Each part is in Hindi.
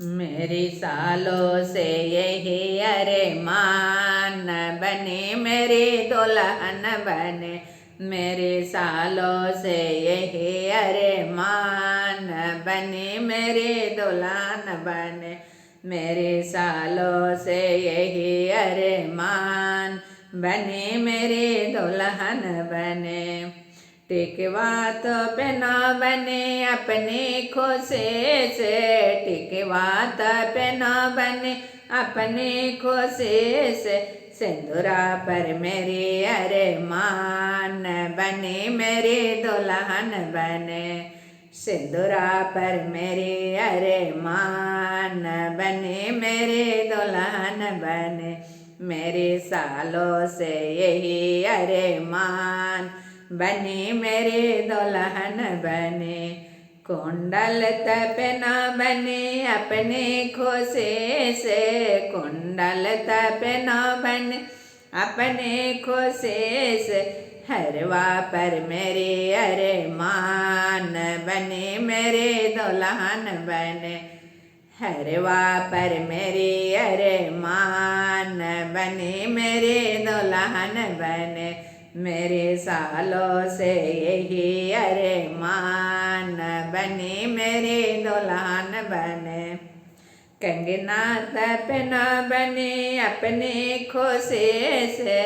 मेरी सालों से यही अरमान बने, मेरी दुल्हन बने। मेरी सालों से यही अरमान बने, मेरी दुल्हन बने। मेरे सालों से यही अरमान बने, मेरी दुल्हन बने। टिकवा तो पे न बने अपनी खुशी से, टिकवा तो पे न बने अपनी खुशी से। सिंदूरा पर मेरी अरमान बने, मेरी दुल्हन बने। सिंदूरा पर मेरी अरमान बने, मेरी दुल्हन बने। मेरे सालों से यही अरमान बने, मेरे दुल्हन बने। कुंडल तप न बने अपने खुशी से, कुंडल तप न बने अपने खुशी से। हरवा पर मेरे अरमान बने, मेरे दुल्हन बने। हरवा पर मेरे अरमान बने, मेरे दुल्हन बने। मेरे सालों से यही अरमान बने, मेरे दुल्हन बने। कंगना तप न बने अपने खुशी से,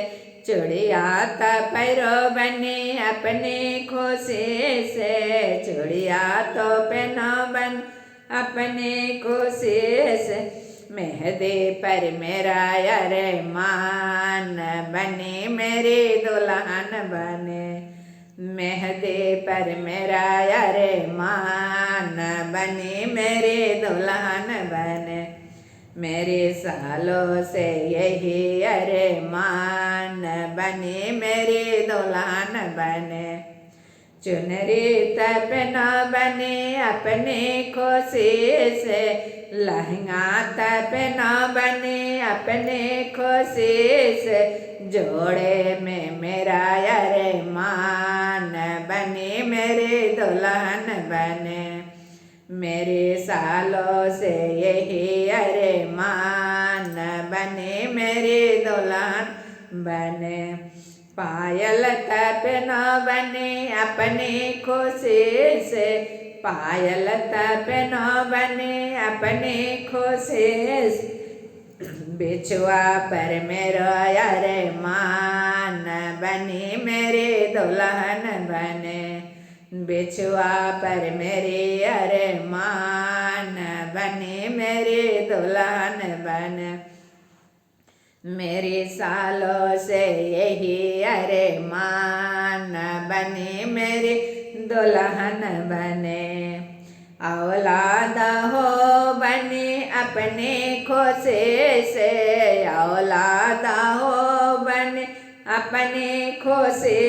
चूड़िया पैरो बने अपने खुशी से। चूड़िया तो पहनो बन अपने खुशी से। मेहंदी पर मेरा अरमान बने, मेरी दुल्हन बने। मेहंदी पर मेरा अरमान बने, मेरी दुल्हन बने। मेरे सालों से यही अरमान बने, मेरी दुल्हन बने। चुनरी तप न बने अपने खुशी से, लहंगा तप न बने अपने खुशी से। जोड़े में मेरा अरमान बने, मेरे दुल्हन बने। मेरे सालों से यही अरमान बने, मेरी दुल्हन बने। पायल तप न बने अपनी खुशी से, पायल तप न बने अपनी खुशी से। बिछुआ पर मेरा अरमान बने, मेरे दुल्हन बने। बिछुआ पर मेरे अरमान बने, मेरे दुल्हन बने। मेरे सालों से यही अरमान बने, मेरे दुल्हन बने। औलाद हो बने अपने खुशी से, औलाद हो बने अपने खुशी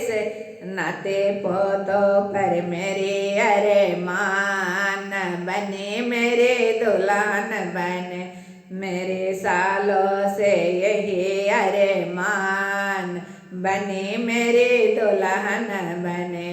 से। नाते पोतों पर मेरे अरमान बने, मेरे दुल्हन बने। मेरे सालों से यही अरमान बने, मेरे दुल्हन बने।